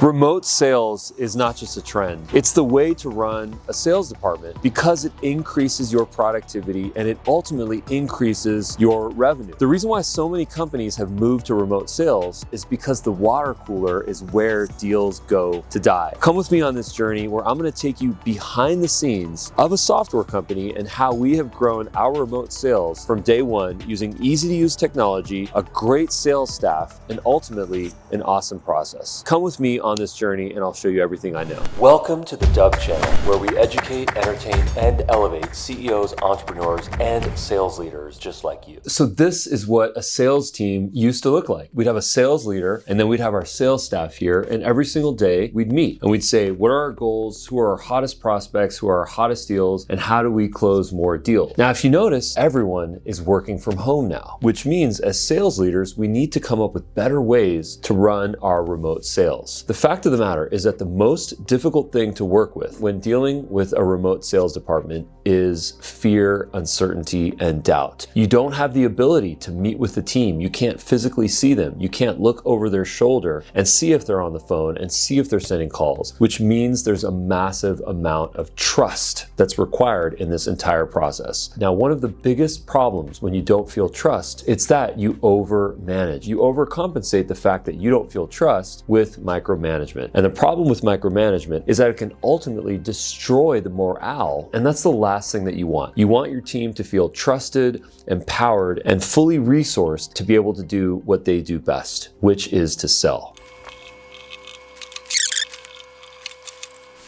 Remote sales is not just a trend. It's the way to run a sales department because it increases your productivity and it ultimately increases your revenue. The reason why so many companies have moved to remote sales is because the water cooler is where deals go to die. Come with me on this journey where I'm going to take you behind the scenes of a software company and how we have grown our remote sales from day one using easy-to-use technology, a great sales staff, and ultimately an awesome process. Come with me on this journey and I'll show you everything I know. Welcome to the Dubb channel, where we educate, entertain, and elevate CEOs, entrepreneurs, and sales leaders just like you. So this is what a sales team used to look like. We'd have a sales leader and then we'd have our sales staff here, and every single day we'd meet and we'd say, what are our goals? Who are our hottest prospects? Who are our hottest deals? And how do we close more deals? Now, if you notice, everyone is working from home now, which means as sales leaders, we need to come up with better ways to run our remote sales. The fact of the matter is that the most difficult thing to work with when dealing with a remote sales department is fear, uncertainty, and doubt. You don't have the ability to meet with the team. You can't physically see them. You can't look over their shoulder and see if they're on the phone and see if they're sending calls, which means there's a massive amount of trust that's required in this entire process. Now, one of the biggest problems when you don't feel trust, it's that you overmanage. You overcompensate the fact that you don't feel trust with micromanagement. And the problem with micromanagement is that it can ultimately destroy the morale, and that's the last thing that you want. You want your team to feel trusted, empowered, and fully resourced to be able to do what they do best, which is to sell.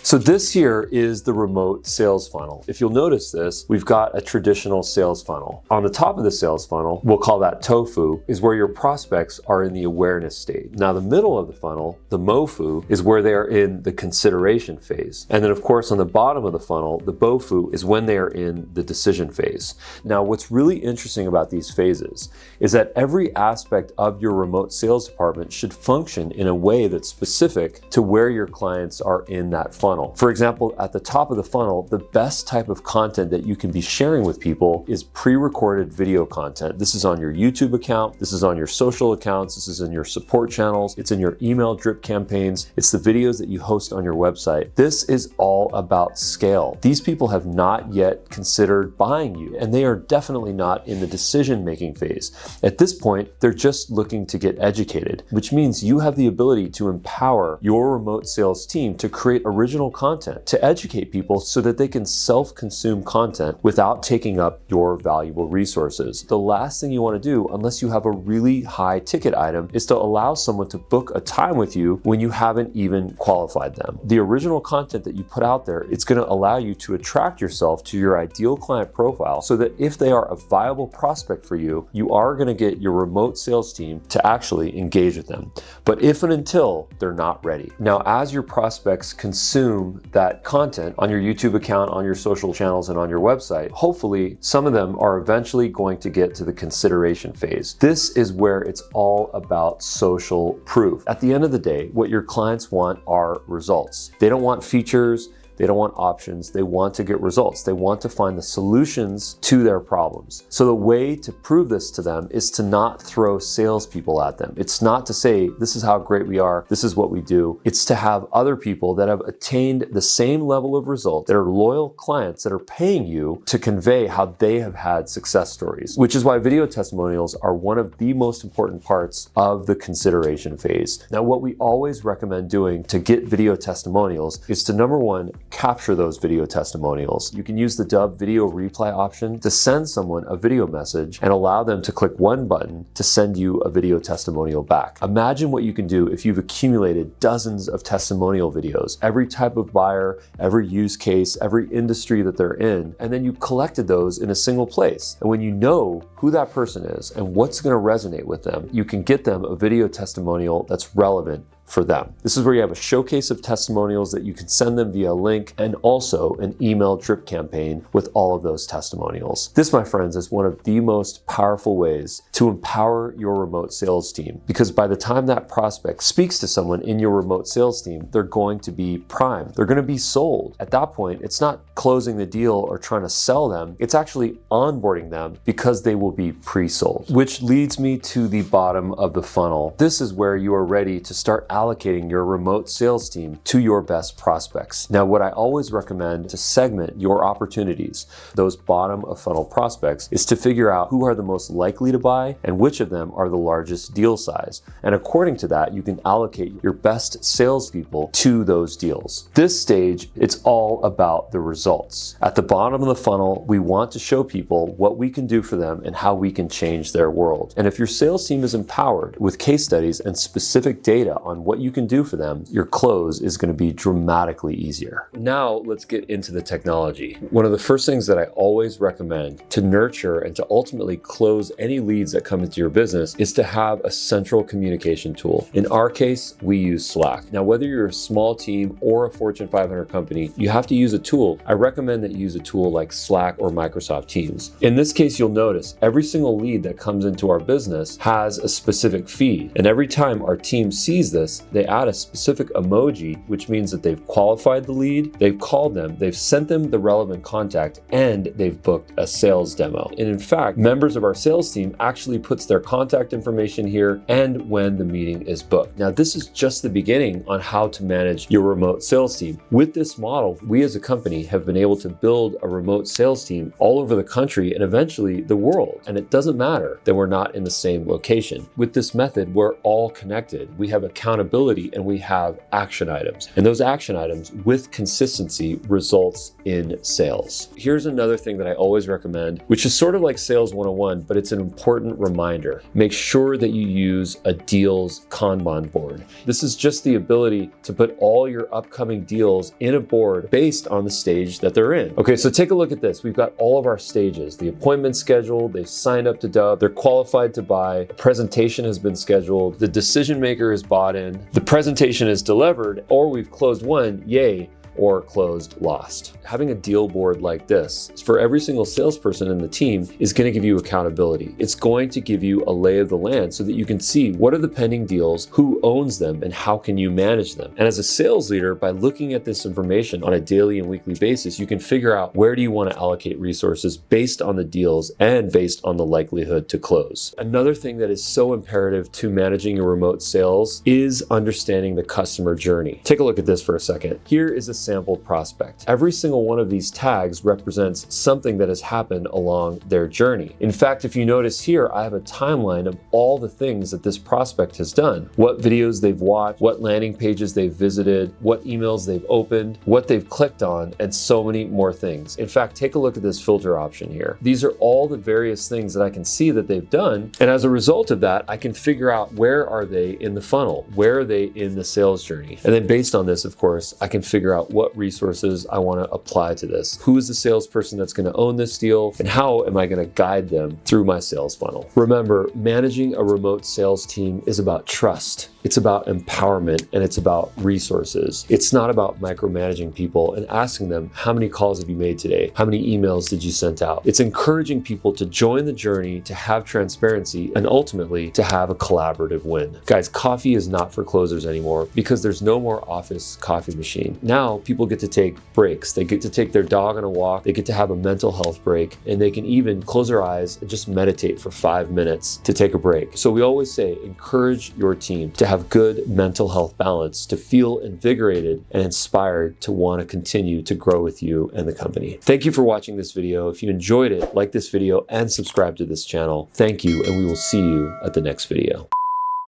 So this here is the remote sales funnel. If you'll notice this, we've got a traditional sales funnel. On the top of the sales funnel, we'll call that tofu, is where your prospects are in the awareness stage. Now, the middle of the funnel, the mofu, is where they are in the consideration phase. And then of course, on the bottom of the funnel, the bofu is when they are in the decision phase. Now, what's really interesting about these phases is that every aspect of your remote sales department should function in a way that's specific to where your clients are in that funnel. For example, at the top of the funnel, the best type of content that you can be sharing with people is pre-recorded video content. This is on your YouTube account, this is on your social accounts, this is in your support channels, it's in your email drip campaigns, it's the videos that you host on your website. This is all about scale. These people have not yet considered buying you, and they are definitely not in the decision-making phase. At this point, they're just looking to get educated, which means you have the ability to empower your remote sales team to create original content, to educate people so that they can self-consume content without taking up your valuable resources. The last thing you want to do, unless you have a really high ticket item, is to allow someone to book a time with you when you haven't even qualified them. The original content that you put out there, it's going to allow you to attract yourself to your ideal client profile so that if they are a viable prospect for you, you are going to get your remote sales team to actually engage with them. But if and until they're not ready. Now, as your prospects consume that content on your YouTube account, on your social channels, and on your website, hopefully some of them are eventually going to get to the consideration phase. This is where it's all about social proof. At the end of the day, what your clients want are results. They don't want features. They don't want options. They want to get results. They want to find the solutions to their problems. So the way to prove this to them is to not throw salespeople at them. It's not to say, this is how great we are, this is what we do. It's to have other people that have attained the same level of result, that are loyal clients that are paying you to convey how they have had success stories, which is why video testimonials are one of the most important parts of the consideration phase. Now, what we always recommend doing to get video testimonials is to, number one, capture those video testimonials. You can use the Dubb video replay option to send someone a video message and allow them to click one button to send you a video testimonial back. Imagine what you can do if you've accumulated dozens of testimonial videos, every type of buyer, every use case, every industry that they're in, and then you collected those in a single place. And when you know who that person is and what's going to resonate with them, you can get them a video testimonial that's relevant for them. This is where you have a showcase of testimonials that you can send them via a link, and also an email drip campaign with all of those testimonials. This, my friends, is one of the most powerful ways to empower your remote sales team, because by the time that prospect speaks to someone in your remote sales team, they're going to be primed. They're going to be sold. At that point, it's not closing the deal or trying to sell them. It's actually onboarding them because they will be pre-sold, which leads me to the bottom of the funnel. This is where you are ready to start allocating your remote sales team to your best prospects. Now, what I always recommend to segment your opportunities, those bottom of funnel prospects, is to figure out who are the most likely to buy and which of them are the largest deal size. And according to that, you can allocate your best salespeople to those deals. This stage, it's all about the results. At the bottom of the funnel, we want to show people what we can do for them and how we can change their world. And if your sales team is empowered with case studies and specific data on what you can do for them, your close is going to be dramatically easier. Now let's get into the technology. One of the first things that I always recommend to nurture and to ultimately close any leads that come into your business is to have a central communication tool. In our case, we use Slack. Now, whether you're a small team or a Fortune 500 company, you have to use a tool. I recommend that you use a tool like Slack or Microsoft Teams. In this case, you'll notice every single lead that comes into our business has a specific feed. And every time our team sees this, they add a specific emoji, which means that they've qualified the lead, they've called them, they've sent them the relevant contact, and they've booked a sales demo. And in fact, members of our sales team actually puts their contact information here and when the meeting is booked. Now, this is just the beginning on how to manage your remote sales team. With this model, we as a company have been able to build a remote sales team all over the country and eventually the world. And it doesn't matter that we're not in the same location. With this method, we're all connected. We have accountability and we have action items. And those action items with consistency results in sales. Here's another thing that I always recommend, which is sort of like Sales 101, but it's an important reminder. Make sure that you use a deals Kanban board. This is just the ability to put all your upcoming deals in a board based on the stage that they're in. Okay, so take a look at this. We've got all of our stages. The appointment's scheduled, they've signed up to Dubb, they're qualified to buy, a presentation has been scheduled, the decision maker is bought in, the presentation is delivered, or we've closed one, yay, or closed lost. Having a deal board like this for every single salesperson in the team is going to give you accountability. It's going to give you a lay of the land so that you can see what are the pending deals, who owns them, and how can you manage them. And as a sales leader, by looking at this information on a daily and weekly basis, you can figure out where do you want to allocate resources based on the deals and based on the likelihood to close. Another thing that is so imperative to managing your remote sales is understanding the customer journey. Take a look at this for a second. Here is a sampled prospect. Every single one of these tags represents something that has happened along their journey. In fact, if you notice here, I have a timeline of all the things that this prospect has done, what videos they've watched, what landing pages they've visited, what emails they've opened, what they've clicked on, and so many more things. In fact, take a look at this filter option here. These are all the various things that I can see that they've done. And as a result of that, I can figure out where are they in the funnel? Where are they in the sales journey? And then based on this, of course, I can figure out what resources I want to apply to this. Who is the salesperson that's going to own this deal? And how am I going to guide them through my sales funnel? Remember, managing a remote sales team is about trust. It's about empowerment and it's about resources. It's not about micromanaging people and asking them, how many calls have you made today? How many emails did you send out? It's encouraging people to join the journey, to have transparency, and ultimately to have a collaborative win. Guys, coffee is not for closers anymore because there's no more office coffee machine. Now people get to take breaks. They get to take their dog on a walk. They get to have a mental health break, and they can even close their eyes and just meditate for 5 minutes to take a break. So we always say, encourage your team to have good mental health balance, to feel invigorated and inspired to want to continue to grow with you and the company. Thank you for watching this video. If you enjoyed it, like this video and subscribe to this channel. Thank you, and we will see you at the next video.